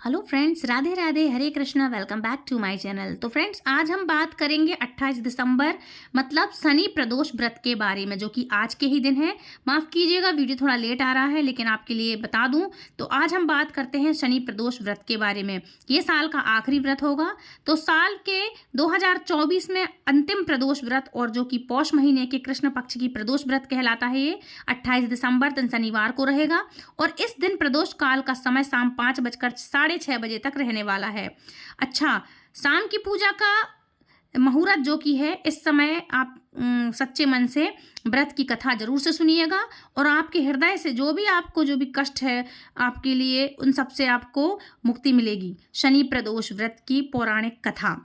Hello friends, Radhe Radhe, Hare Krishna. Welcome back to my channel. तो friends, आज हम बात करेंगे 28 दिसंबर मतलब शनि प्रदोष व्रत के बारे में, जो कि आज के ही दिन है। माफ़ कीजिएगा, वीडियो थोड़ा लेट आ रहा है, लेकिन आपके लिए बता दूं तो आज हम बात करते हैं शनि प्रदोष व्रत के बारे में। ये साल का आखिरी व्रत होगा। तो साल के 2024 में अंतिम प्रदोष व्रत, और जो कि पौष महीने के कृष्ण पक्ष की प्रदोष व्रत कहलाता है, ये 28 दिसंबर दिन शनिवार को रहेगा। और इस दिन प्रदोष काल का समय शाम 5:06 तक रहने वाला है। अच्छा, शाम की पूजा का मुहूर्त जो कि है, इस समय आप सच्चे मन से व्रत की कथा जरूर से सुनिएगा, और आपके हृदय से जो भी कष्ट है आपके लिए, उन सब से आपको मुक्ति मिलेगी। शनि प्रदोष व्रत की पौराणिक कथा।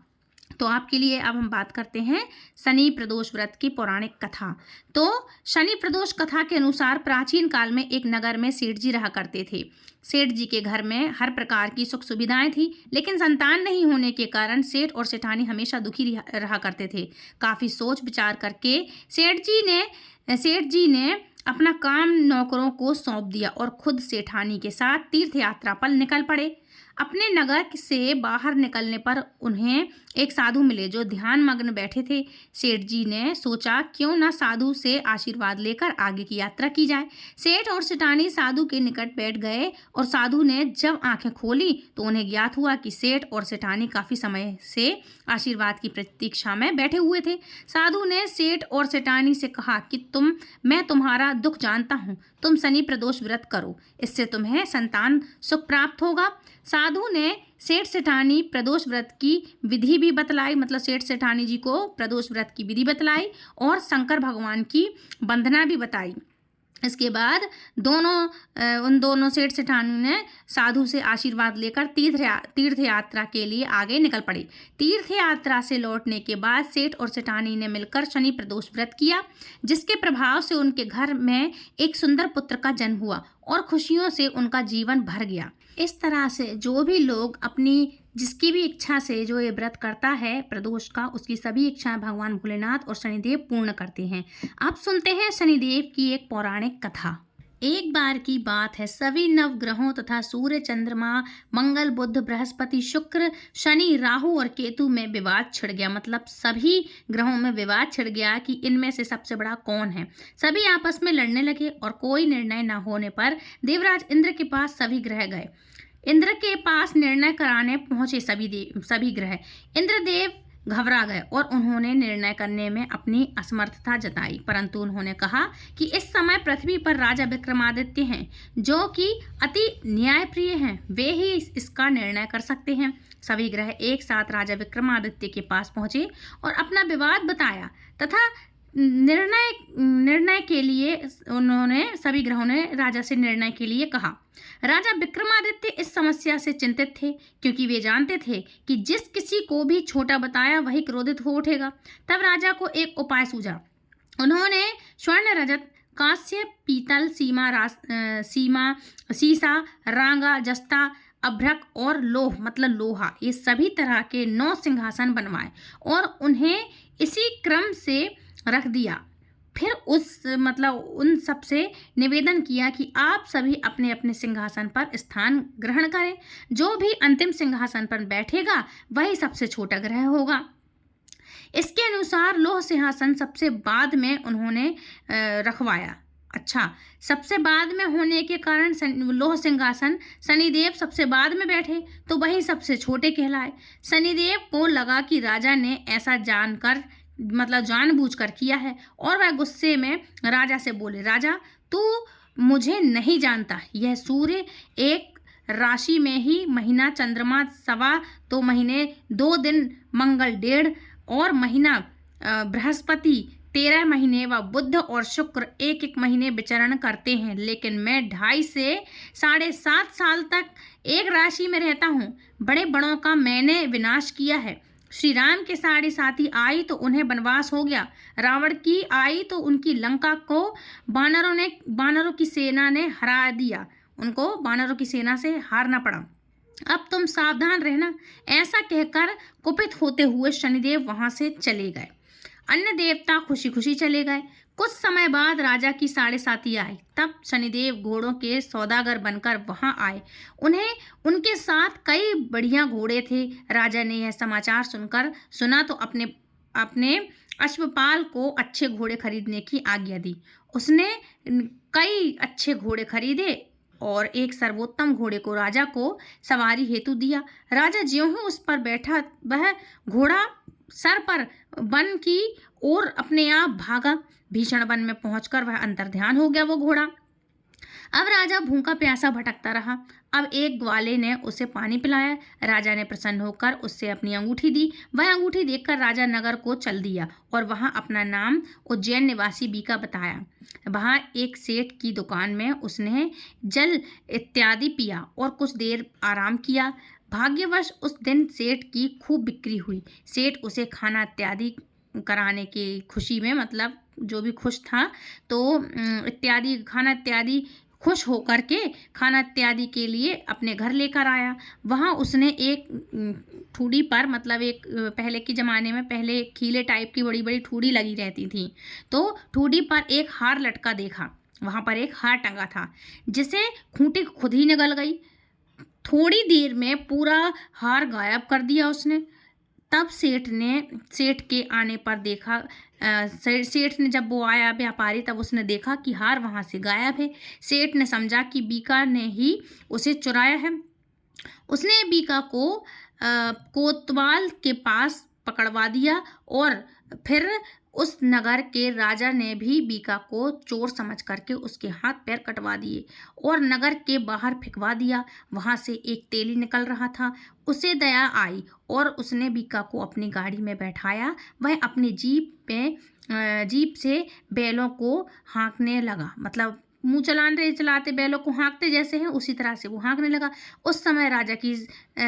तो आपके लिए अब हम बात करते हैं शनि प्रदोष व्रत की पौराणिक कथा। तो शनि प्रदोष कथा के अनुसार प्राचीन काल में एक नगर में सेठ जी रहा करते थे। सेठ जी के घर में हर प्रकार की सुख सुविधाएं थी, लेकिन संतान नहीं होने के कारण सेठ और सेठानी हमेशा दुखी रहा करते थे। काफ़ी सोच विचार करके सेठ जी ने अपना काम नौकरों को सौंप दिया और खुद सेठानी के साथ तीर्थ यात्रा पर निकल पड़े। अपने नगर से बाहर निकलने पर उन्हें एक साधु मिले जो ध्यान मग्न बैठे थे। सेठ जी ने सोचा, क्यों ना साधु से आशीर्वाद लेकर आगे की यात्रा की जाए। सेठ और सेठानी साधु के निकट बैठ गए, और साधु ने जब आंखें खोली तो उन्हें ज्ञात हुआ कि सेठ और सेठानी काफ़ी समय से आशीर्वाद की प्रतीक्षा में बैठे हुए थे। साधु ने सेठ और सेठानी से कहा कि मैं तुम्हारा दुख जानता हूँ, तुम शनि प्रदोष व्रत करो, इससे तुम्हें संतान सुख प्राप्त होगा। साधु ने सेठ सेठानी प्रदोष व्रत की विधि भी बतलाई, मतलब सेठ सेठानी जी को प्रदोष व्रत की विधि बतलाई और शंकर भगवान की वंदना भी बताई। इसके बाद उन दोनों सेठ सेठानी ने साधु से आशीर्वाद लेकर तीर्थ यात्रा के लिए आगे निकल पड़े। तीर्थ यात्रा से लौटने के बाद सेठ और सेठानी ने मिलकर शनि प्रदोष व्रत किया, जिसके प्रभाव से उनके घर में एक सुंदर पुत्र का जन्म हुआ और खुशियों से उनका जीवन भर गया। इस तरह से जो भी लोग जिसकी भी इच्छा से जो ये व्रत करता है प्रदोष का, उसकी सभी इच्छाएं भगवान भोलेनाथ और शनिदेव पूर्ण करते हैं। आप सुनते हैं शनिदेव की एक पौराणिक कथा। एक बार की बात है, सभी नवग्रहों तथा सूर्य, चंद्रमा, मंगल, बुध, बृहस्पति, शुक्र, शनि, राहु और केतु में विवाद छिड़ गया। मतलब सभी ग्रहों में विवाद छिड़ गया कि इनमें से सबसे बड़ा कौन है। सभी आपस में लड़ने लगे, और कोई निर्णय न होने पर देवराज इंद्र के पास सभी ग्रह गए। इंद्र के पास निर्णय कराने पहुंचे सभी ग्रह। इंद्रदेव घबरा गए और उन्होंने निर्णय करने में अपनी असमर्थता जताई, परंतु उन्होंने कहा कि इस समय पृथ्वी पर राजा विक्रमादित्य हैं, जो कि अति न्यायप्रिय हैं, वे ही इसका निर्णय कर सकते हैं। सभी ग्रह एक साथ राजा विक्रमादित्य के पास पहुंचे और अपना विवाद बताया, तथा निर्णय के लिए उन्होंने सभी ग्रहों ने राजा से निर्णय के लिए कहा। राजा विक्रमादित्य इस समस्या से चिंतित थे, क्योंकि वे जानते थे कि जिस किसी को भी छोटा बताया वही क्रोधित हो उठेगा। तब राजा को एक उपाय सूझा। उन्होंने स्वर्ण, रजत, कांस्य, पीतल, सीसा, रांगा, जस्ता, अभ्रक और लोह मतलब लोहा, ये सभी तरह के 9 सिंहासन बनवाए और उन्हें इसी क्रम से रख दिया। फिर उन सब से निवेदन किया कि आप सभी अपने अपने सिंहासन पर स्थान ग्रहण करें। जो भी अंतिम सिंहासन पर बैठेगा वही सबसे छोटा ग्रह होगा। इसके अनुसार लोह सिंहासन सबसे बाद में उन्होंने रखवाया। अच्छा, सबसे बाद में होने के कारण लोह सिंहासन शनिदेव सबसे बाद में बैठे, तो वही सबसे छोटे कहलाए। शनिदेव को लगा कि राजा ने ऐसा जानबूझकर किया है, और वह गुस्से में राजा से बोले, राजा तू मुझे नहीं जानता। यह सूर्य एक राशि में ही महीना, चंद्रमा 2.25 महीने, 2 दिन, मंगल 1.5 और महीना, बृहस्पति 13 महीने व बुध और शुक्र 1-1 महीने विचरण करते हैं, लेकिन मैं 2.5 से 7.5 साल तक एक राशि में रहता हूँ। बड़े बड़ों का मैंने विनाश किया है। श्री राम के 7 साथी आई तो उन्हें वनवास हो गया। रावण की आई तो उनकी लंका को बानरों की सेना ने हरा दिया। उनको बानरों की सेना से हारना पड़ा। अब तुम सावधान रहना। ऐसा कहकर कुपित होते हुए शनिदेव वहां से चले गए। अन्य देवता खुशी खुशी चले गए। कुछ समय बाद राजा की साढ़े साथी आई। तब शनिदेव घोड़ों के सौदागर बनकर वहां आए। उन्हें उनके साथ कई बढ़िया घोड़े थे। राजा ने यह समाचार सुना तो अपने अपने अश्वपाल को अच्छे घोड़े खरीदने की आज्ञा दी। उसने कई अच्छे घोड़े खरीदे और एक सर्वोत्तम घोड़े को राजा को सवारी हेतु दिया। राजा ज्यों ही उस पर बैठा, वह घोड़ा सर पर वन की ओर अपने आप भागा। भीषण वन में पहुंचकर वह अंतर्ध्यान हो गया वो घोड़ा। अब राजा भूखा प्यासा भटकता रहा। अब एक ग्वाले ने उसे पानी पिलाया। राजा ने प्रसन्न होकर उससे अपनी अंगूठी दी। वह अंगूठी देखकर राजा नगर को चल दिया और वहां अपना नाम उज्जैन निवासी बीका बताया। वहां एक सेठ की दुकान में उसने जल इत्यादि पिया और कुछ देर आराम किया। भाग्यवश उस दिन सेठ की खूब बिक्री हुई। सेठ उसे खाना इत्यादि कराने की खुशी में, मतलब जो भी खुश था, तो इत्यादि खाना इत्यादि खुश होकर के खाना इत्यादि के लिए अपने घर लेकर आया। वहाँ उसने एक ठूड़ी पर, मतलब एक पहले के ज़माने में पहले खीले टाइप की बड़ी बड़ी ठूड़ी लगी रहती थी, तो ठूड़ी पर एक हार लटका देखा। वहाँ पर एक हार टंगा था जिसे खूंटी खुद ही निगल गई। थोड़ी देर में पूरा हार गायब कर दिया उसने। तब सेठ के आने पर देखा, सेठ ने जब वो आया व्यापारी, तब उसने देखा कि हार वहाँ से गायब है। सेठ ने समझा कि बीका ने ही उसे चुराया है। उसने बीका को कोतवाल के पास पकड़वा दिया और फिर उस नगर के राजा ने भी बीका को चोर समझ करके उसके हाथ पैर कटवा दिए और नगर के बाहर फेंकवा दिया। वहां से एक तेली निकल रहा था। उसे दया आई और उसने बीका को अपनी गाड़ी में बैठाया। वह अपनी जीप से बैलों को हाँकने लगा, मतलब मुंह चलाते बैलों को हाँकते जैसे हैं, उसी तरह से वो हाँकने लगा। उस समय राजा की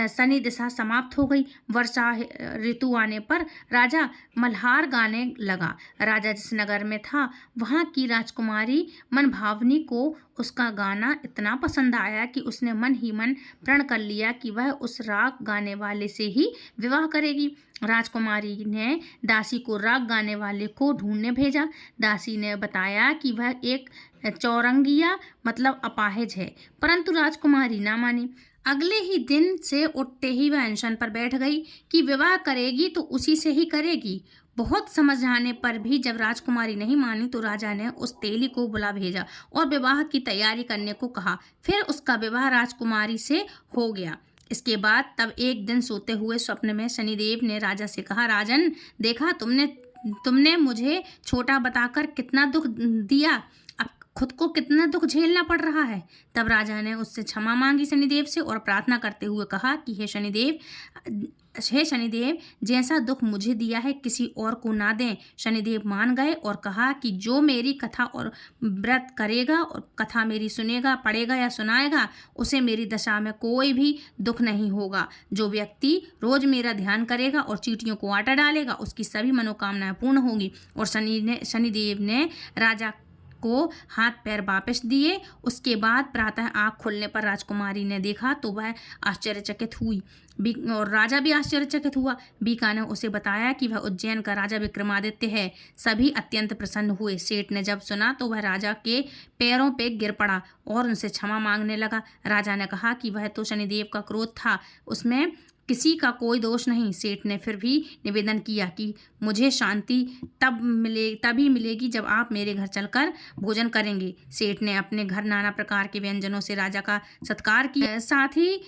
शनि दशा समाप्त हो गई। वर्षा ऋतु आने पर राजा मल्हार गाने लगा। राजा जिस नगर में था वहाँ की राजकुमारी मनभावनी को उसका गाना इतना पसंद आया कि उसने मन ही मन प्रण कर लिया कि वह उस राग गाने वाले से ही विवाह करेगी। राजकुमारी ने दासी को राग गाने वाले को ढूंढने भेजा। दासी ने बताया कि वह एक चौरंगिया, मतलब अपाहिज है, परंतु राजकुमारी ना मानी। अगले ही दिन से उठते ही वह अनशन पर बैठ गई कि विवाह करेगी तो उसी से ही करेगी। बहुत समझाने पर भी जब राजकुमारी नहीं मानी तो राजा ने उस तेली को बुला भेजा और विवाह की तैयारी करने को कहा। फिर उसका विवाह राजकुमारी से हो गया। इसके बाद तब एक दिन सोते हुए स्वप्न में शनिदेव ने राजा से कहा, राजन, देखा तुमने मुझे छोटा बताकर कितना दुख दिया, अब खुद को कितना दुख झेलना पड़ रहा है। तब राजा ने उससे क्षमा मांगी शनिदेव से और प्रार्थना करते हुए कहा कि हे शनिदेव, जैसा दुख मुझे दिया है किसी और को ना दें। शनिदेव मान गए और कहा कि जो मेरी कथा और व्रत करेगा और कथा मेरी सुनेगा, पढ़ेगा या सुनाएगा, उसे मेरी दशा में कोई भी दुख नहीं होगा। जो व्यक्ति रोज मेरा ध्यान करेगा और चींटियों को आटा डालेगा, उसकी सभी मनोकामनाएं पूर्ण होंगी। और शनिदेव ने राजा को हाथ पैर वापस दिए। उसके बाद प्रातः आँख खुलने पर राजकुमारी ने देखा तो वह आश्चर्यचकित हुई और राजा भी आश्चर्यचकित हुआ। बीका ने उसे बताया कि वह उज्जैन का राजा विक्रमादित्य है। सभी अत्यंत प्रसन्न हुए। सेठ ने जब सुना तो वह राजा के पैरों पे गिर पड़ा और उनसे क्षमा मांगने लगा। राजा ने कहा कि वह तो शनिदेव का क्रोध था, उसमें किसी का कोई दोष नहीं। सेठ ने फिर भी निवेदन किया कि मुझे शांति तभी मिलेगी जब आप मेरे घर चलकर भोजन करेंगे। सेठ ने अपने घर नाना प्रकार के व्यंजनों से राजा का सत्कार किया। साथ ही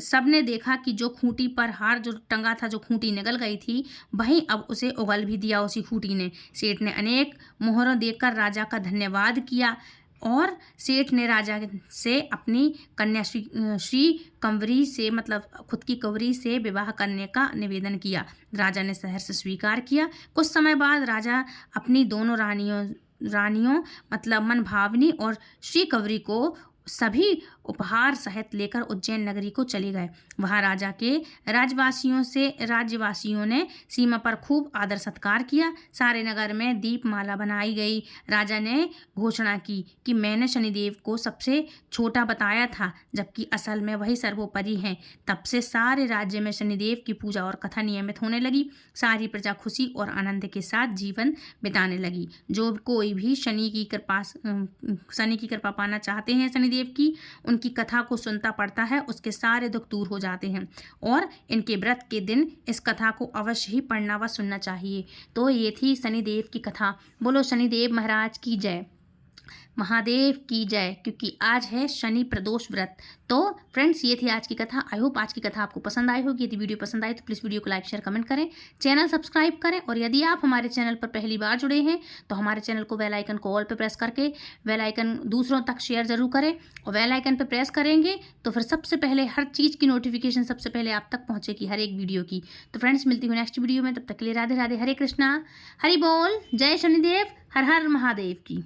सबने देखा कि जो खूंटी पर हार जो टंगा था, जो खूंटी निकल गई थी, वहीं अब उसे उगल भी दिया उसी खूंटी ने। सेठ ने अनेक मोहरों देकर राजा का धन्यवाद किया और सेठ ने राजा से अपनी कन्या श्री कंवरी से, मतलब खुद की कंवरी से विवाह करने का निवेदन किया। राजा ने सहर्ष स्वीकार किया। कुछ समय बाद राजा अपनी दोनों रानियों मतलब मनभावनी और श्री कंवरी को सभी उपहार सहित लेकर उज्जैन नगरी को चले गए। वहां राजा के राज्यवासियों ने सीमा पर खूब आदर सत्कार किया। सारे नगर में दीपमाला बनाई गई। राजा ने घोषणा की कि मैंने शनिदेव को सबसे छोटा बताया था, जबकि असल में वही सर्वोपरि हैं। तब से सारे राज्य में शनिदेव की पूजा और कथा नियमित होने लगी। सारी प्रजा खुशी और आनंद के साथ जीवन बिताने लगी। जो कोई भी शनि की कृपा पाना चाहते हैं शनिदेव की, उनकी कथा को सुनता पढ़ता है, उसके सारे दुख दूर हो जाते हैं। और इनके व्रत के दिन इस कथा को अवश्य ही पढ़ना व सुनना चाहिए। तो ये थी शनिदेव की कथा। बोलो शनिदेव महाराज की जय, महादेव की जय, क्योंकि आज है शनि प्रदोष व्रत। तो फ्रेंड्स, ये थी आज की कथा। आई होप आज की कथा आपको पसंद आई होगी। यदि वीडियो पसंद आई तो प्लीज़ वीडियो को लाइक शेयर कमेंट करें, चैनल सब्सक्राइब करें। और यदि आप हमारे चैनल पर पहली बार जुड़े हैं तो हमारे चैनल को बेल आइकन को ऑल पे प्रेस करके बेल आइकन दूसरों तक शेयर जरूर करें। और बेल आइकन पर प्रेस करेंगे तो फिर सबसे पहले हर चीज़ की नोटिफिकेशन सबसे पहले आप तक पहुँचेगी, हर एक वीडियो की। तो फ्रेंड्स, मिलती हूँ नेक्स्ट वीडियो में। तब तक के लिए राधे राधे, हरे कृष्णा, हरि बोल, जय शनिदेव, हर हर महादेव की।